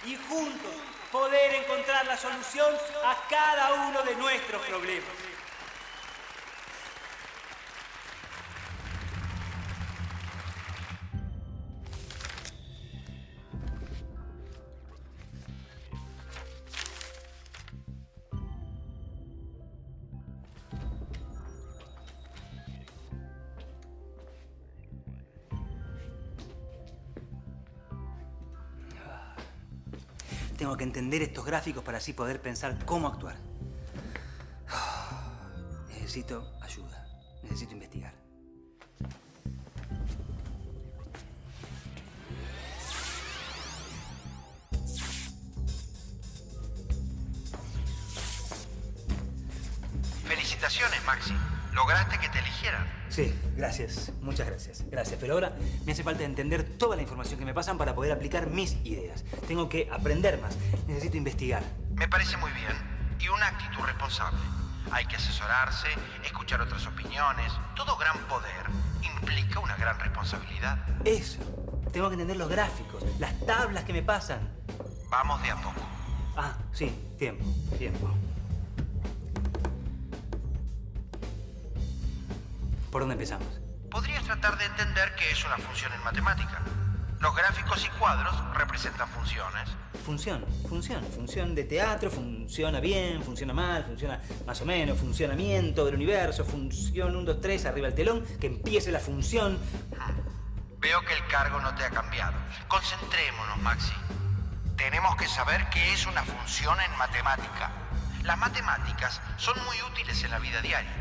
y juntos poder encontrar la solución a cada uno de nuestros problemas. Tengo que entender estos gráficos para así poder pensar cómo actuar. Necesito ayuda. Necesito investigar. Felicitaciones, Maxi. Lograste que te eligieran. Sí, gracias. Muchas gracias. Gracias. Pero ahora me hace falta entender toda la información que me pasan para poder aplicar mis ideas. Tengo que aprender más. Necesito investigar. Me parece muy bien. Y una actitud responsable. Hay que asesorarse, escuchar otras opiniones. Todo gran poder implica una gran responsabilidad. Eso. Tengo que entender los gráficos, las tablas que me pasan. Vamos de a poco. Ah, sí. Tiempo. ¿Por dónde empezamos? Podrías tratar de entender qué es una función en matemática. Los gráficos y cuadros representan funciones. Función de teatro, funciona bien, funciona mal, funciona más o menos, funcionamiento del universo, función 1, 2, 3, arriba el telón, que empiece la función. Veo que el cargo no te ha cambiado. Concentrémonos, Maxi. Tenemos que saber qué es una función en matemática. Las matemáticas son muy útiles en la vida diaria.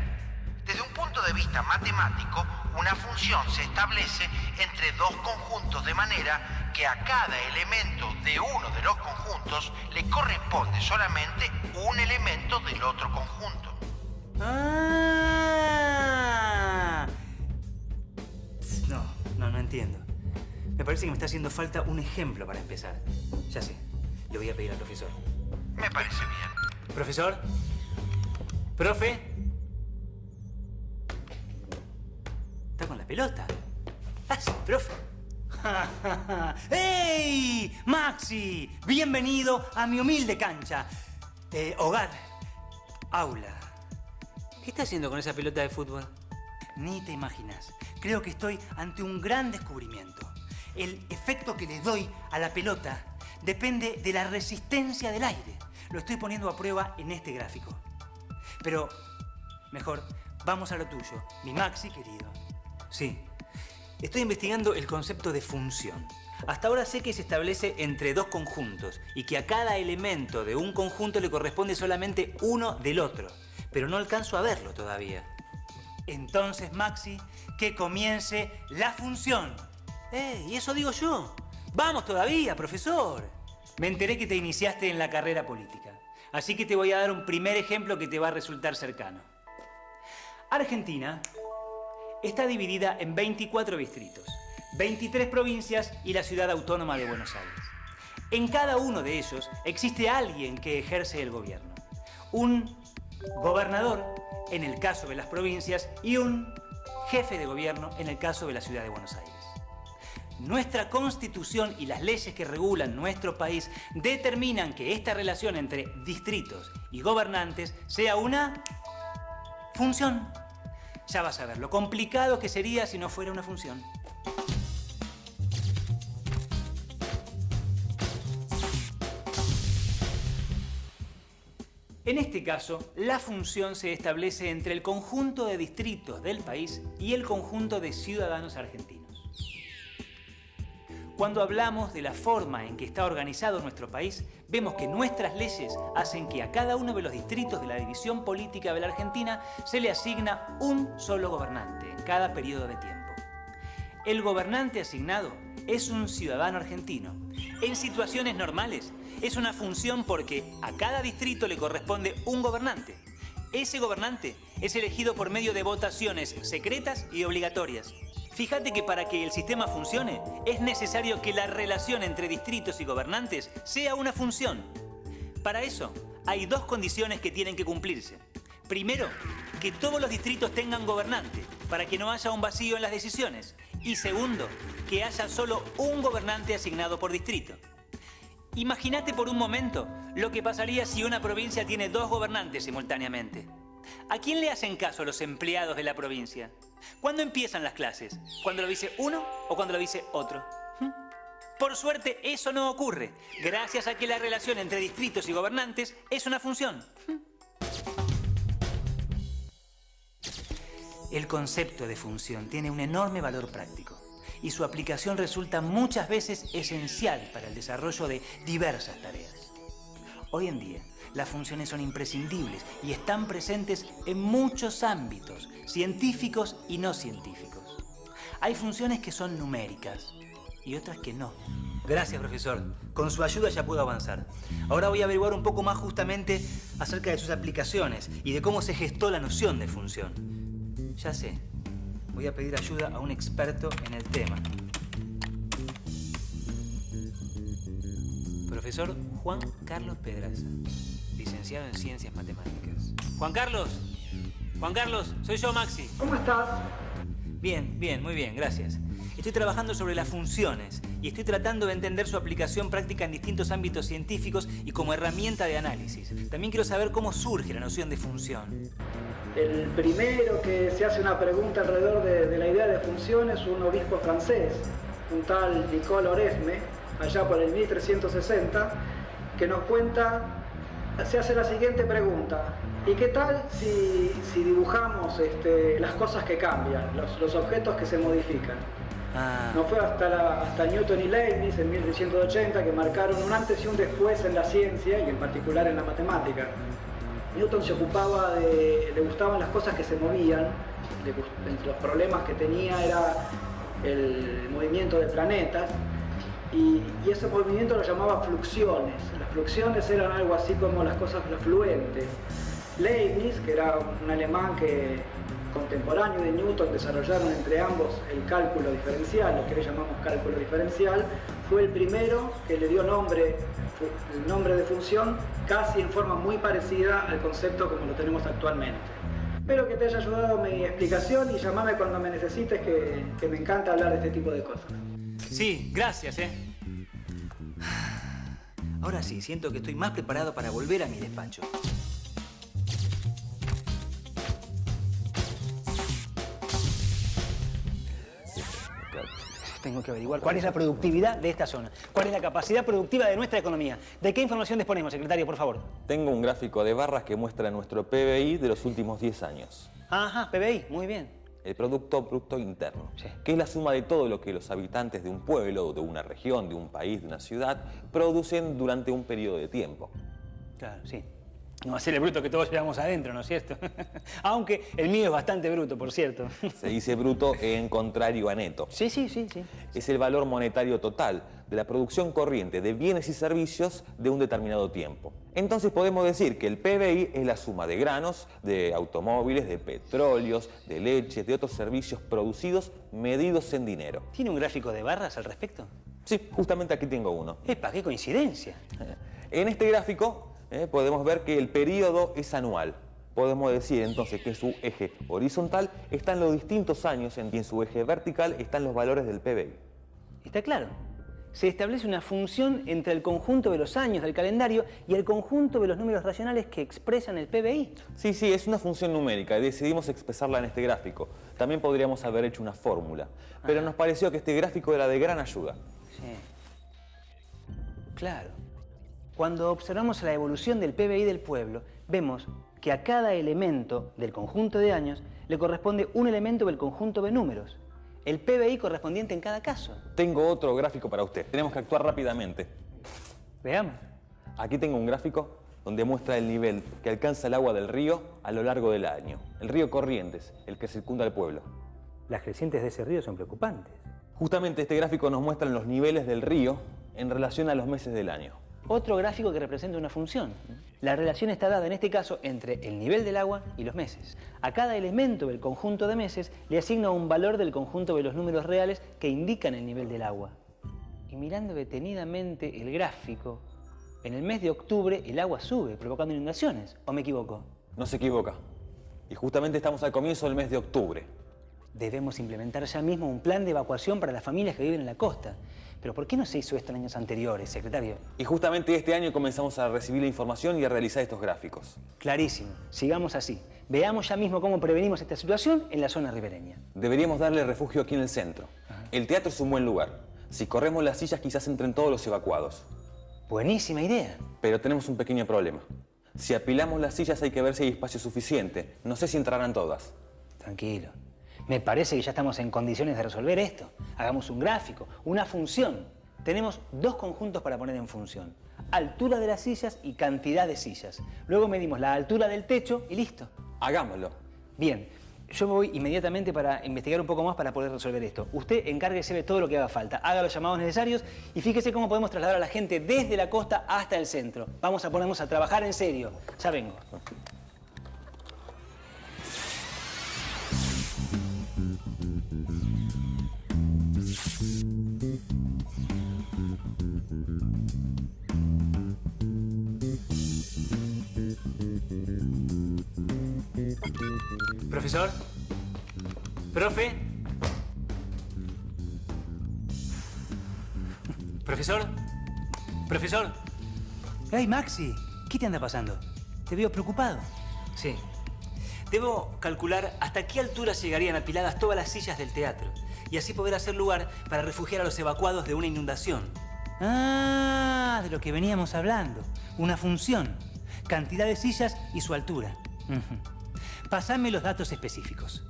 Desde un punto de vista matemático, una función se establece entre dos conjuntos de manera que a cada elemento de uno de los conjuntos le corresponde solamente un elemento del otro conjunto. ¡Ah! No entiendo. Me parece que me está haciendo falta un ejemplo para empezar. Ya sé, le voy a pedir al profesor. Me parece bien. ¿Profesor? ¿Profe? ¿Está con la pelota? ¡Ah, sí, profe! ¡Hey! ¡Maxi! Bienvenido a mi humilde cancha. Hogar. Aula. ¿Qué está haciendo con esa pelota de fútbol? Ni te imaginas. Creo que estoy ante un gran descubrimiento. El efecto que le doy a la pelota depende de la resistencia del aire. Lo estoy poniendo a prueba en este gráfico. Pero, mejor, vamos a lo tuyo, mi Maxi querido. Sí, estoy investigando el concepto de función. Hasta ahora sé que se establece entre dos conjuntos y que a cada elemento de un conjunto le corresponde solamente uno del otro. Pero no alcanzo a verlo todavía. Entonces, Maxi, que comience la función. ¿Y eso digo yo? ¡Vamos todavía, profesor! Me enteré que te iniciaste en la carrera política. Así que te voy a dar un primer ejemplo que te va a resultar cercano. Argentina está dividida en 24 distritos, 23 provincias y la ciudad autónoma de Buenos Aires. En cada uno de ellos existe alguien que ejerce el gobierno. Un gobernador, en el caso de las provincias, y un jefe de gobierno, en el caso de la ciudad de Buenos Aires. Nuestra Constitución y las leyes que regulan nuestro país determinan que esta relación entre distritos y gobernantes sea una función. Ya vas a ver lo complicado que sería si no fuera una función. En este caso, la función se establece entre el conjunto de distritos del país y el conjunto de ciudadanos argentinos. Cuando hablamos de la forma en que está organizado nuestro país, vemos que nuestras leyes hacen que a cada uno de los distritos de la división política de la Argentina se le asigna un solo gobernante en cada periodo de tiempo. El gobernante asignado es un ciudadano argentino. En situaciones normales es una función porque a cada distrito le corresponde un gobernante. Ese gobernante es elegido por medio de votaciones secretas y obligatorias. Fíjate que para que el sistema funcione es necesario que la relación entre distritos y gobernantes sea una función. Para eso hay dos condiciones que tienen que cumplirse. Primero, que todos los distritos tengan gobernante para que no haya un vacío en las decisiones. Y segundo, que haya solo un gobernante asignado por distrito. Imagínate por un momento lo que pasaría si una provincia tiene 2 gobernantes simultáneamente. ¿A quién le hacen caso los empleados de la provincia? ¿Cuándo empiezan las clases? ¿Cuándo lo dice uno o cuando lo dice otro? Por suerte, eso no ocurre, gracias a que la relación entre distritos y gobernantes es una función. El concepto de función tiene un enorme valor práctico y su aplicación resulta muchas veces esencial para el desarrollo de diversas tareas. Hoy en día, las funciones son imprescindibles y están presentes en muchos ámbitos, científicos y no científicos. Hay funciones que son numéricas y otras que no. Gracias, profesor. Con su ayuda ya puedo avanzar. Ahora voy a averiguar un poco más justamente acerca de sus aplicaciones y de cómo se gestó la noción de función. Ya sé. Voy a pedir ayuda a un experto en el tema. Profesor Juan Carlos Pedraza, licenciado en Ciencias Matemáticas. Juan Carlos, soy yo, Maxi. ¿Cómo estás? Bien, muy bien, gracias. Estoy trabajando sobre las funciones y estoy tratando de entender su aplicación práctica en distintos ámbitos científicos y como herramienta de análisis. También quiero saber cómo surge la noción de función. El primero que se hace una pregunta alrededor de la idea de función es un obispo francés, un tal Nicole Oresme, allá por el 1360, que nos cuenta, se hace la siguiente pregunta: ¿y qué tal si dibujamos las cosas que cambian, los objetos que se modifican? No fue hasta Newton y Leibniz en 1680 que marcaron un antes y un después en la ciencia y en particular en la matemática. Newton se ocupaba le gustaban las cosas que se movían, entre los problemas que tenía era el movimiento de planetas y ese movimiento lo llamaba fluxiones. Las fluxiones eran algo así como las cosas fluentes. Leibniz, que era un alemán contemporáneo de Newton, desarrollaron entre ambos el cálculo diferencial, lo que le llamamos cálculo diferencial, fue el primero que le dio el nombre de función casi en forma muy parecida al concepto como lo tenemos actualmente. Espero que te haya ayudado mi explicación y llamame cuando me necesites, que me encanta hablar de este tipo de cosas. Sí, gracias, Ahora sí, siento que estoy más preparado para volver a mi despacho. Tengo que averiguar cuál es la productividad de esta zona. ¿Cuál es la capacidad productiva de nuestra economía? ¿De qué información disponemos, secretario, por favor? Tengo un gráfico de barras que muestra nuestro PBI de los últimos 10 años. Ajá, PBI, muy bien. El Producto Bruto Interno, Sí. que es la suma de todo lo que los habitantes de un pueblo, de una región, de un país, de una ciudad, producen durante un periodo de tiempo. Claro, sí. No va a ser el bruto que todos llevamos adentro, ¿no es cierto? Aunque el mío es bastante bruto, por cierto. Se dice bruto en contrario a neto. Sí. Es el valor monetario total de la producción corriente de bienes y servicios de un determinado tiempo. Entonces podemos decir que el PBI es la suma de granos, de automóviles, de petróleos, de leches, de otros servicios producidos, medidos en dinero. ¿Tiene un gráfico de barras al respecto? Sí, justamente aquí tengo uno. ¡Epa, qué coincidencia! En este gráfico podemos ver que el periodo es anual. Podemos decir entonces que su eje horizontal está en los distintos años y en su eje vertical están los valores del PBI. Está claro. Se establece una función entre el conjunto de los años del calendario y el conjunto de los números racionales que expresan el PBI. Sí, es una función numérica y decidimos expresarla en este gráfico. También podríamos haber hecho una fórmula, pero nos pareció que este gráfico era de gran ayuda. Sí. Claro. Cuando observamos la evolución del PBI del pueblo, vemos que a cada elemento del conjunto de años le corresponde un elemento del conjunto de números. El PBI correspondiente en cada caso. Tengo otro gráfico para usted. Tenemos que actuar rápidamente. Veamos. Aquí tengo un gráfico donde muestra el nivel que alcanza el agua del río a lo largo del año. El río Corrientes, el que circunda el pueblo. Las crecientes de ese río son preocupantes. Justamente este gráfico nos muestra los niveles del río en relación a los meses del año. Otro gráfico que representa una función. La relación está dada en este caso entre el nivel del agua y los meses. A cada elemento del conjunto de meses le asigna un valor del conjunto de los números reales que indican el nivel del agua. Y mirando detenidamente el gráfico, en el mes de octubre el agua sube, provocando inundaciones. ¿O me equivoco? No se equivoca. Y justamente estamos al comienzo del mes de octubre. Debemos implementar ya mismo un plan de evacuación para las familias que viven en la costa. Pero ¿por qué no se hizo esto en años anteriores, secretario? Y justamente este año comenzamos a recibir la información y a realizar estos gráficos. Clarísimo. Sigamos así. Veamos ya mismo cómo prevenimos esta situación en la zona ribereña. Deberíamos darle refugio aquí en el centro. El teatro es un buen lugar. Si corremos las sillas, quizás entren todos los evacuados. Buenísima idea. Pero tenemos un pequeño problema. Si apilamos las sillas hay que ver si hay espacio suficiente. No sé si entrarán todas. Tranquilo. Me parece que ya estamos en condiciones de resolver esto. Hagamos un gráfico, una función. Tenemos 2 conjuntos para poner en función. Altura de las sillas y cantidad de sillas. Luego medimos la altura del techo y listo. Hagámoslo. Bien, yo voy inmediatamente para investigar un poco más para poder resolver esto. Usted encárguese de todo lo que haga falta, haga los llamados necesarios y fíjese cómo podemos trasladar a la gente desde la costa hasta el centro. Vamos a ponernos a trabajar en serio. Ya vengo. Profesor. Profe. Profesor. Profesor. ¡Hey, Maxi! ¿Qué te anda pasando? Te veo preocupado. Sí. Debo calcular hasta qué altura llegarían apiladas todas las sillas del teatro y así poder hacer lugar para refugiar a los evacuados de una inundación. Ah, de lo que veníamos hablando. Una función. Cantidad de sillas y su altura. Pasame los datos específicos.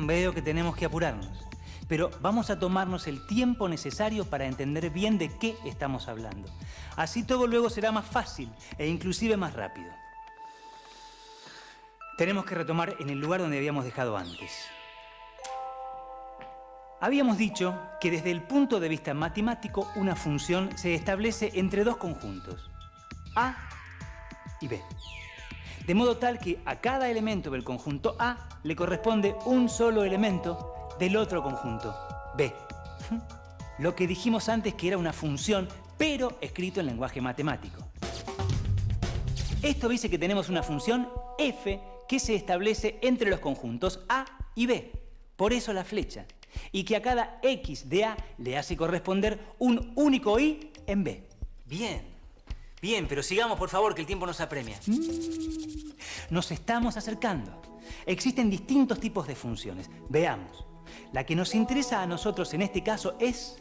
Veo que tenemos que apurarnos. Pero vamos a tomarnos el tiempo necesario para entender bien de qué estamos hablando. Así todo luego será más fácil e inclusive más rápido. Tenemos que retomar en el lugar donde habíamos dejado antes. Habíamos dicho que desde el punto de vista matemático una función se establece entre 2 conjuntos, A y B. De modo tal que a cada elemento del conjunto A le corresponde un solo elemento del otro conjunto, B. Lo que dijimos antes que era una función, pero escrito en lenguaje matemático. Esto dice que tenemos una función f que se establece entre los conjuntos A y B, por eso la flecha, y que a cada x de A le hace corresponder un único y en B. Bien, bien, pero sigamos por favor que el tiempo nos apremia. Nos estamos acercando. Existen distintos tipos de funciones. Veamos. La que nos interesa a nosotros en este caso es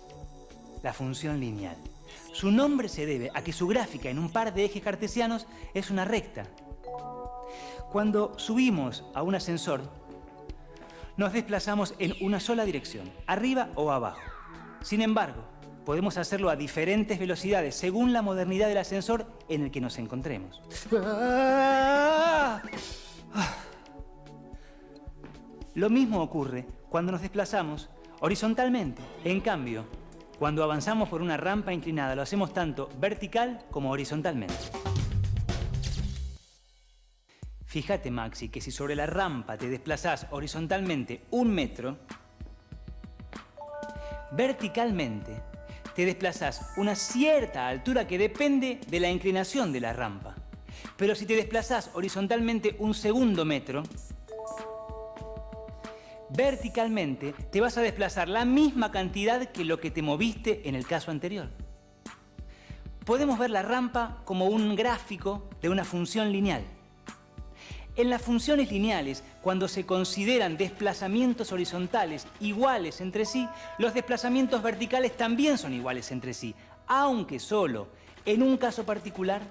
la función lineal. Su nombre se debe a que su gráfica en un par de ejes cartesianos es una recta. Cuando subimos a un ascensor, nos desplazamos en una sola dirección, arriba o abajo. Sin embargo, podemos hacerlo a diferentes velocidades según la modernidad del ascensor en el que nos encontremos. Lo mismo ocurre cuando nos desplazamos horizontalmente. En cambio, cuando avanzamos por una rampa inclinada, lo hacemos tanto vertical como horizontalmente. Fíjate, Maxi, que si sobre la rampa te desplazás horizontalmente 1 metro, verticalmente te desplazás una cierta altura que depende de la inclinación de la rampa. Pero si te desplazás horizontalmente 1 segundo metro, verticalmente te vas a desplazar la misma cantidad que lo que te moviste en el caso anterior. Podemos ver la rampa como un gráfico de una función lineal. En las funciones lineales, cuando se consideran desplazamientos horizontales iguales entre sí, los desplazamientos verticales también son iguales entre sí, aunque solo, en un caso particular,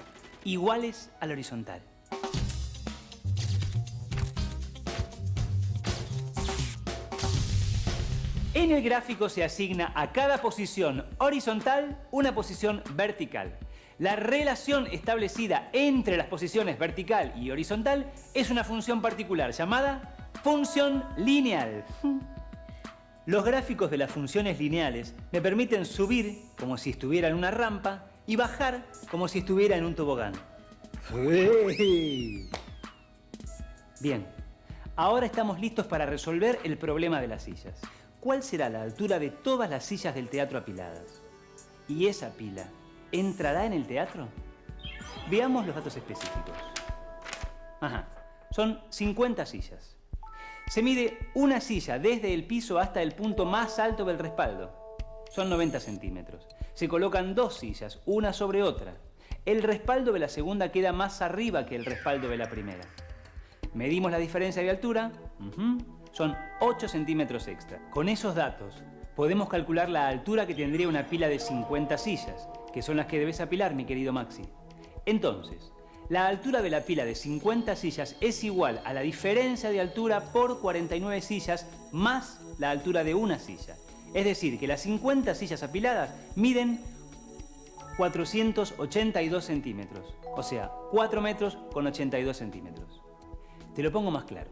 iguales al horizontal. En el gráfico se asigna a cada posición horizontal una posición vertical. La relación establecida entre las posiciones vertical y horizontal es una función particular llamada función lineal. Los gráficos de las funciones lineales me permiten subir como si estuviera en una rampa y bajar como si estuviera en un tobogán. Bien, ahora estamos listos para resolver el problema de las sillas. cuál será la altura de todas las sillas del teatro apiladas. ¿Y esa pila entrará en el teatro? Veamos los datos específicos. Son 50 sillas. Se mide una silla desde el piso hasta el punto más alto del respaldo. Son 90 centímetros. Se colocan 2 sillas, una sobre otra. El respaldo de la segunda queda más arriba que el respaldo de la primera. Medimos la diferencia de altura. Son 8 centímetros extra. Con esos datos podemos calcular la altura que tendría una pila de 50 sillas, que son las que debes apilar, mi querido Maxi. Entonces, la altura de la pila de 50 sillas es igual a la diferencia de altura por 49 sillas más la altura de una silla. Es decir, que las 50 sillas apiladas miden 482 centímetros. O sea, 4 metros con 82 centímetros. Te lo pongo más claro.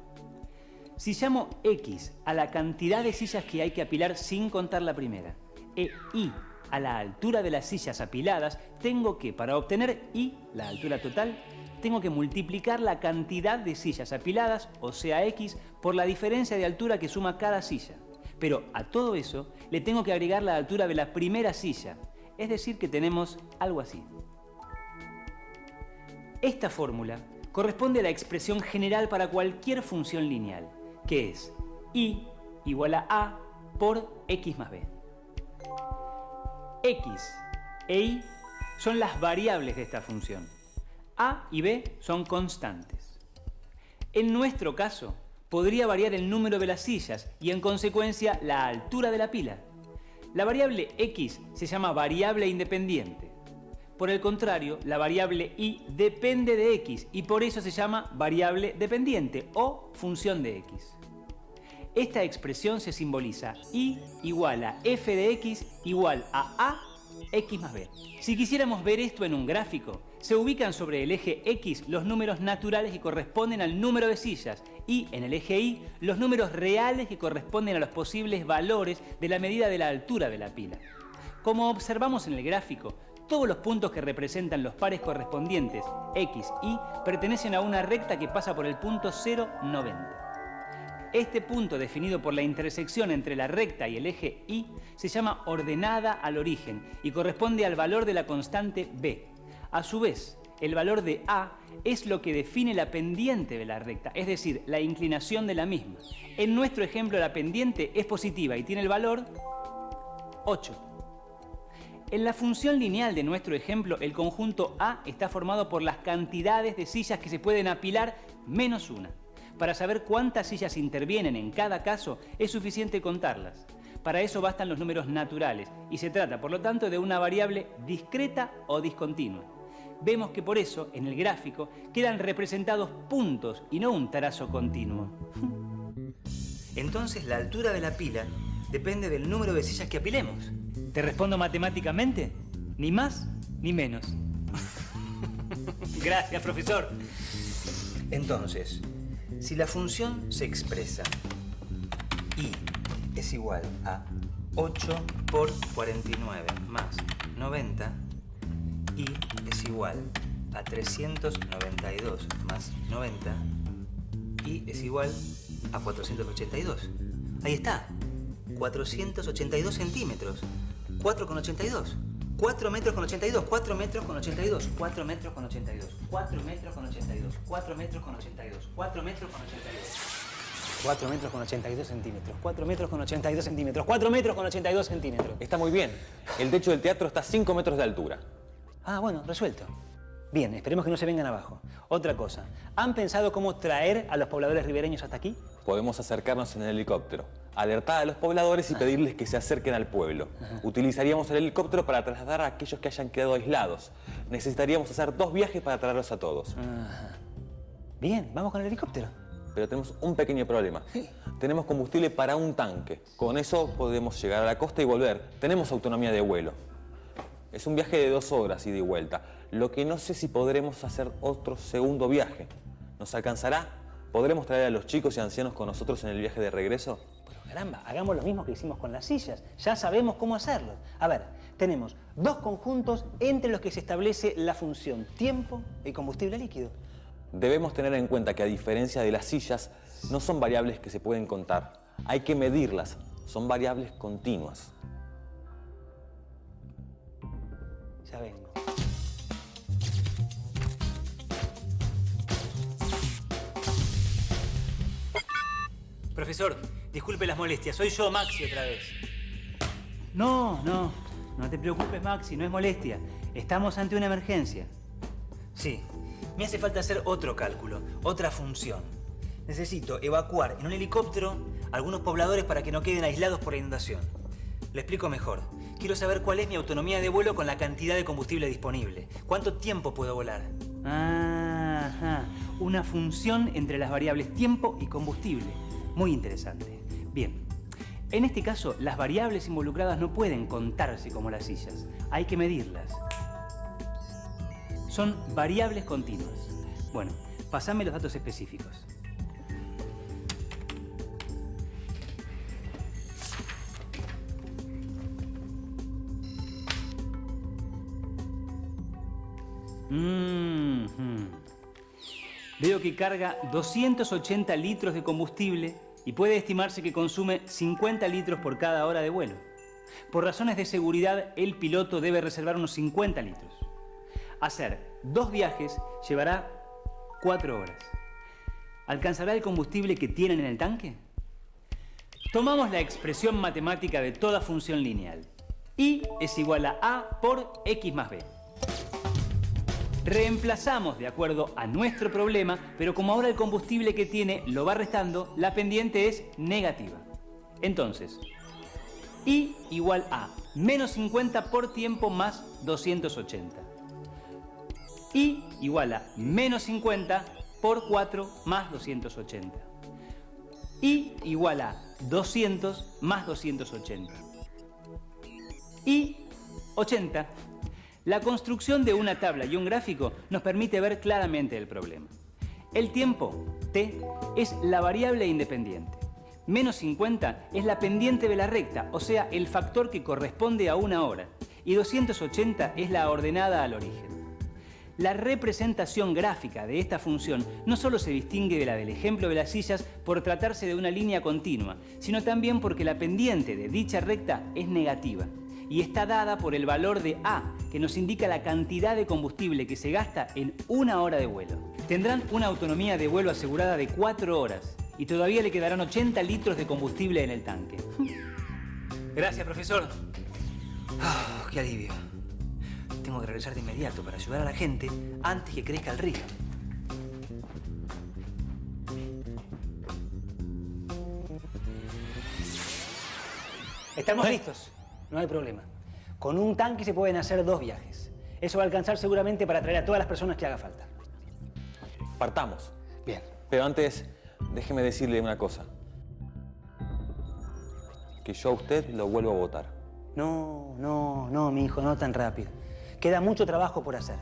Si llamo X a la cantidad de sillas que hay que apilar sin contar la primera, e Y a la altura de las sillas apiladas, tengo que, para obtener Y, la altura total, tengo que multiplicar la cantidad de sillas apiladas, o sea X, por la diferencia de altura que suma cada silla. Pero a todo eso le tengo que agregar la altura de la primera silla, es decir que tenemos algo así. Esta fórmula corresponde a la expresión general para cualquier función lineal, que es Y igual a por X más B. X e Y son las variables de esta función. A y B son constantes. En nuestro caso, podría variar el número de las sillas y, en consecuencia, la altura de la pila. La variable X se llama variable independiente. Por el contrario, la variable Y depende de X y por eso se llama variable dependiente o función de X. Esta expresión se simboliza Y igual a f de X igual a X más B. Si quisiéramos ver esto en un gráfico, se ubican sobre el eje X los números naturales que corresponden al número de sillas y en el eje Y los números reales que corresponden a los posibles valores de la medida de la altura de la pila. Como observamos en el gráfico, todos los puntos que representan los pares correspondientes X y Y pertenecen a una recta que pasa por el punto 0, 90. Este punto, definido por la intersección entre la recta y el eje Y, se llama ordenada al origen y corresponde al valor de la constante B. A su vez, el valor de A es lo que define la pendiente de la recta, es decir, la inclinación de la misma. En nuestro ejemplo, la pendiente es positiva y tiene el valor 8. En la función lineal de nuestro ejemplo, el conjunto A está formado por las cantidades de sillas que se pueden apilar menos una. Para saber cuántas sillas intervienen en cada caso, es suficiente contarlas. Para eso bastan los números naturales y se trata, por lo tanto, de una variable discreta o discontinua. Vemos que por eso, en el gráfico, quedan representados puntos y no un trazo continuo. Entonces, la altura de la pila depende del número de sillas que apilemos. ¿Te respondo matemáticamente? Ni más ni menos. Gracias, profesor. Entonces, si la función se expresa Y es igual a 8 por 49 más 90, Y es igual a 392 más 90, Y es igual a 482. Ahí está, 482 centímetros, 4,82. 4 metros con 82, 4 metros con 82, 4 metros con 82, 4 metros con 82, 4 metros con 82, 4 metros con 82. 4 metros con 82 centímetros, 4 metros con 82 centímetros, 4 metros con 82 centímetros. Está muy bien. El techo del teatro está a 5 metros de altura. Ah, bueno, resuelto. Bien, esperemos que no se vengan abajo. Otra cosa, ¿han pensado cómo traer a los pobladores ribereños hasta aquí? Podemos acercarnos en el helicóptero, alertar a los pobladores y pedirles que se acerquen al pueblo. Utilizaríamos el helicóptero para trasladar a aquellos que hayan quedado aislados. Necesitaríamos hacer 2 viajes para traerlos a todos. Bien, vamos con el helicóptero. Pero tenemos un pequeño problema. Tenemos combustible para un tanque. Con eso podemos llegar a la costa y volver. Tenemos autonomía de vuelo. Es un viaje de 2 horas ida y vuelta. Lo que no sé si podremos hacer otro segundo viaje. ¿Nos alcanzará? ¿Podremos traer a los chicos y ancianos con nosotros en el viaje de regreso? Pero caramba, hagamos lo mismo que hicimos con las sillas. Ya sabemos cómo hacerlo. A ver, tenemos 2 conjuntos entre los que se establece la función tiempo y combustible líquido. Debemos tener en cuenta que, a diferencia de las sillas, no son variables que se pueden contar. Hay que medirlas. son variables continuas. Ya vengo. Profesor, disculpe las molestias. Soy yo, Maxi, otra vez. No te preocupes, Maxi, no es molestia. Estamos ante una emergencia. Sí, me hace falta hacer otro cálculo, otra función. Necesito evacuar en un helicóptero a algunos pobladores para que no queden aislados por la inundación. Lo explico mejor. Quiero saber cuál es mi autonomía de vuelo con la cantidad de combustible disponible. ¿Cuánto tiempo puedo volar? Ajá, una función entre las variables tiempo y combustible. Muy interesante. Bien, en este caso las variables involucradas no pueden contarse como las sillas. Hay que medirlas. Son variables continuas. Bueno, pasame los datos específicos. Veo que carga 280 litros de combustible y puede estimarse que consume 50 litros por cada hora de vuelo. Por razones de seguridad, el piloto debe reservar unos 50 litros. Hacer 2 viajes llevará 4 horas. ¿Alcanzará el combustible que tienen en el tanque? Tomamos la expresión matemática de toda función lineal. Y es igual a por x más b. Reemplazamos de acuerdo a nuestro problema, pero como ahora el combustible que tiene lo va restando, la pendiente es negativa. Entonces, y igual a menos 50 por tiempo más 280. Y igual a menos 50 por 4 más 280. Y igual a 200 más 280. Y 80. La construcción de una tabla y un gráfico nos permite ver claramente el problema. El tiempo, t, es la variable independiente. Menos 50 es la pendiente de la recta, o sea, el factor que corresponde a una hora. Y 280 es la ordenada al origen. La representación gráfica de esta función no solo se distingue de la del ejemplo de las sillas por tratarse de una línea continua, sino también porque la pendiente de dicha recta es negativa. Y está dada por el valor de A, que nos indica la cantidad de combustible que se gasta en una hora de vuelo. Tendrán una autonomía de vuelo asegurada de 4 horas y todavía le quedarán 80 litros de combustible en el tanque. Gracias, profesor. Oh, qué alivio. Tengo que regresar de inmediato para ayudar a la gente antes que crezca el río. Estamos listos. No hay problema. Con un tanque se pueden hacer 2 viajes. Eso va a alcanzar seguramente para traer a todas las personas que haga falta. Partamos. Bien. Pero antes, déjeme decirle una cosa. Que yo a usted lo vuelvo a votar. No, mi hijo, no tan rápido. Queda mucho trabajo por hacer.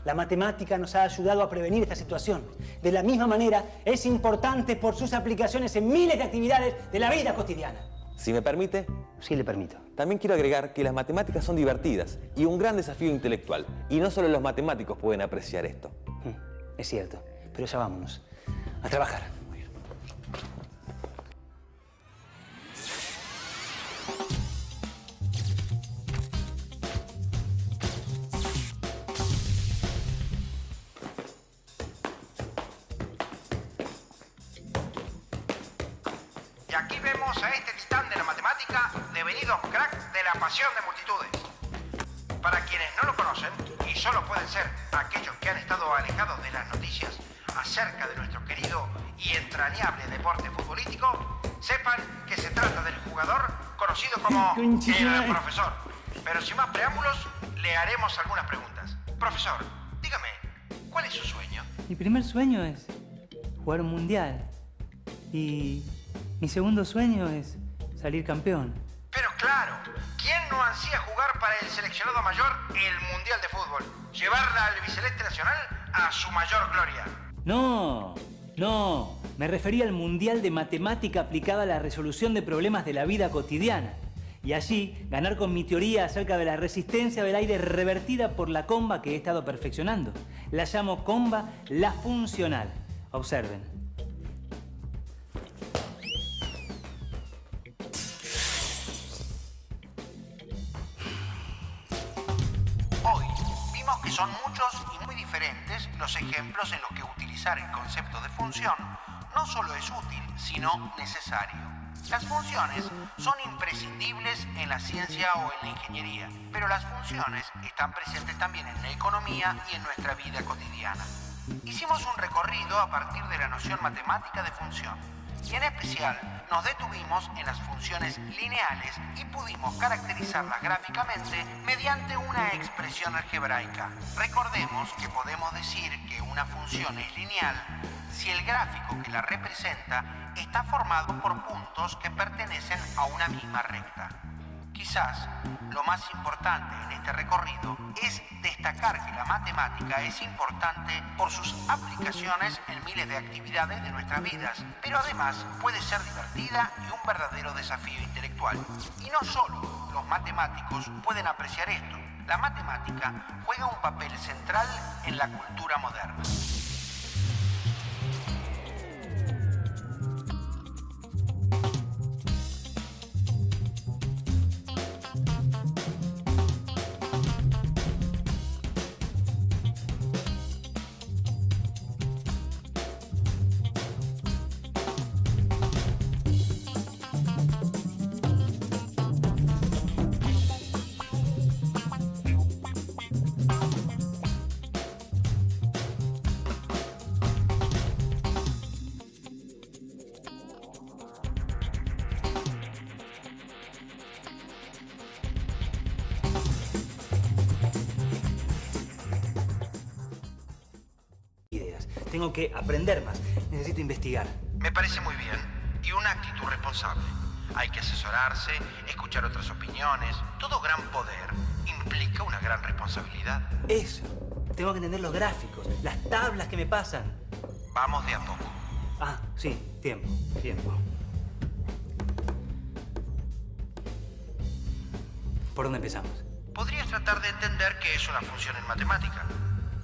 La matemática nos ha ayudado a prevenir esta situación. De la misma manera, es importante por sus aplicaciones en miles de actividades de la vida cotidiana. Si me permite. Sí, le permito. También quiero agregar que las matemáticas son divertidas y un gran desafío intelectual. Y no solo los matemáticos pueden apreciar esto. Es cierto, pero ya vámonos. A trabajar. Y aquí vemos a este titán de la matemática, devenido crack de la pasión de multitudes. Para quienes no lo conocen, y solo pueden ser aquellos que han estado alejados de las noticias acerca de nuestro querido y entrañable deporte futbolístico, sepan que se trata del jugador conocido como el profesor. Pero sin más preámbulos, le haremos algunas preguntas. Profesor, dígame, ¿cuál es su sueño? Mi primer sueño es jugar un mundial. Y mi segundo sueño es salir campeón. Pero claro, ¿quién no ansía jugar para el seleccionado mayor el Mundial de Fútbol? Llevarla al biceleste nacional a su mayor gloria. No. Me refería al Mundial de Matemática aplicada a la resolución de problemas de la vida cotidiana. Y allí ganar con mi teoría acerca de la resistencia del aire revertida por la comba que he estado perfeccionando. La llamo comba la funcional. Observen. Son muchos y muy diferentes los ejemplos en los que utilizar el concepto de función no solo es útil, sino necesario. Las funciones son imprescindibles en la ciencia o en la ingeniería, pero las funciones están presentes también en la economía y en nuestra vida cotidiana. Hicimos un recorrido a partir de la noción matemática de función, y en especial nos detuvimos en las funciones lineales y pudimos caracterizarlas gráficamente mediante una expresión algebraica. Recordemos que podemos decir que una función es lineal si el gráfico que la representa está formado por puntos que pertenecen a una misma recta. Quizás lo más importante en este recorrido es destacar que la matemática es importante por sus aplicaciones en miles de actividades de nuestras vidas, pero además puede ser divertida y un verdadero desafío intelectual. Y no solo los matemáticos pueden apreciar esto, la matemática juega un papel central en la cultura moderna. Tengo que aprender más. Necesito investigar. Me parece muy bien. Y una actitud responsable. Hay que asesorarse, escuchar otras opiniones. Todo gran poder implica una gran responsabilidad. Eso. Tengo que entender los gráficos, las tablas que me pasan. Vamos de a poco. Ah, sí. Tiempo. ¿Por dónde empezamos? Podrías tratar de entender qué es una función en matemática.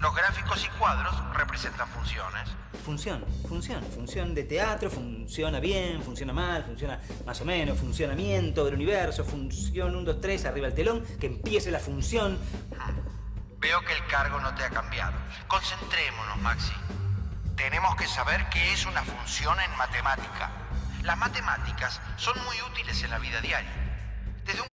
Los gráficos y cuadros representan funciones. Función de teatro, funciona bien, funciona mal, funciona más o menos, funcionamiento del universo, función 1, 2, 3, arriba el telón, que empiece la función. Veo que el cargo no te ha cambiado. Concentrémonos, Maxi. Tenemos que saber qué es una función en matemática. Las matemáticas son muy útiles en la vida diaria. Desde un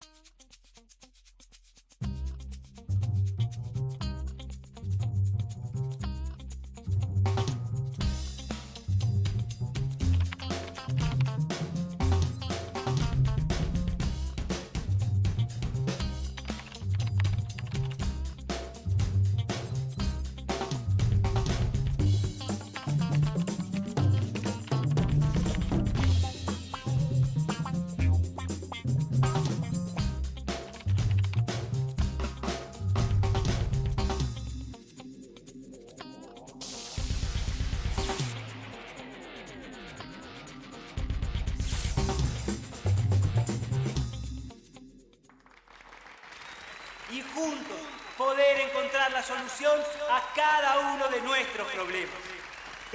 y juntos poder encontrar la solución a cada uno de nuestros problemas.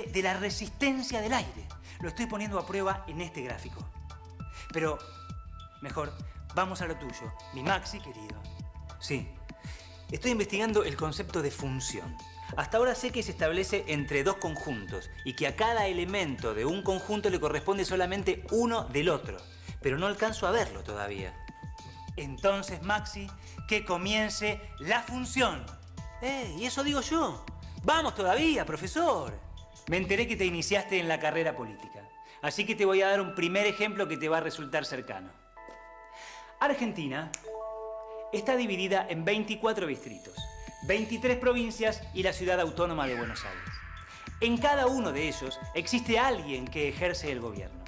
De la resistencia del aire. Lo estoy poniendo a prueba en este gráfico. Pero, mejor, vamos a lo tuyo, mi Maxi querido. Sí, estoy investigando el concepto de función. Hasta ahora sé que se establece entre dos conjuntos y que a cada elemento de un conjunto le corresponde solamente uno del otro. Pero no alcanzo a verlo todavía. Entonces, Maxi, que comience la función. Y eso digo yo. Vamos todavía, profesor. Me enteré que te iniciaste en la carrera política. Así que te voy a dar un primer ejemplo que te va a resultar cercano. Argentina está dividida en 24 distritos, 23 provincias y la ciudad autónoma de Buenos Aires. En cada uno de ellos existe alguien que ejerce el gobierno.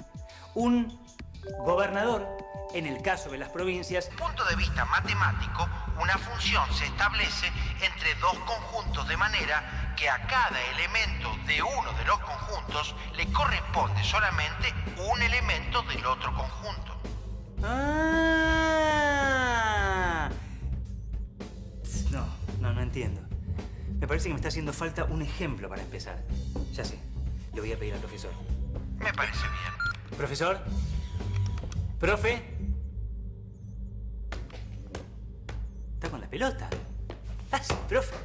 Un gobernador, en el caso de las provincias. Desde un punto de vista matemático, una función se establece entre dos conjuntos de manera que a cada elemento de uno de los conjuntos le corresponde solamente un elemento del otro conjunto. ¡Ah! No entiendo. Me parece que me está haciendo falta un ejemplo para empezar. Ya sé, le voy a pedir al profesor. Me parece bien. ¿Profesor? ¿Profe? ¿Está con la pelota? Ah, sí, profe.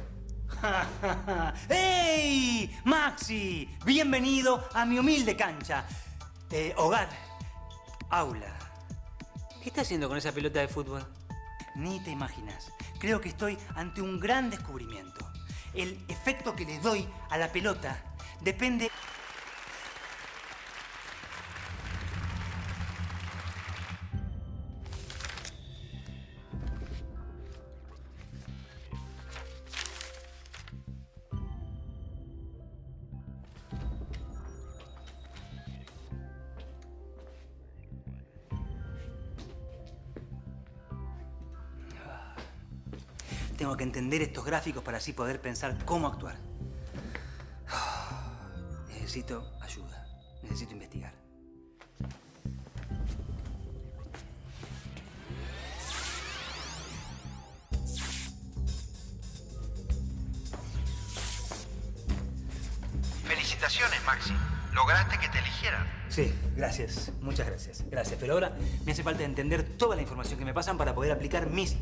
¡Hey! Maxi, bienvenido a mi humilde cancha. Hogar, aula. ¿Qué está haciendo con esa pelota de fútbol? Ni te imaginas. Creo que estoy ante un gran descubrimiento. El efecto que le doy a la pelota depende... Tengo que entender estos gráficos para así poder pensar cómo actuar. Necesito ayuda. Necesito investigar. Felicitaciones, Maxi. Lograste que te eligieran. Sí, gracias. Muchas gracias. Gracias. Pero ahora me hace falta entender toda la información que me pasan para poder aplicar mis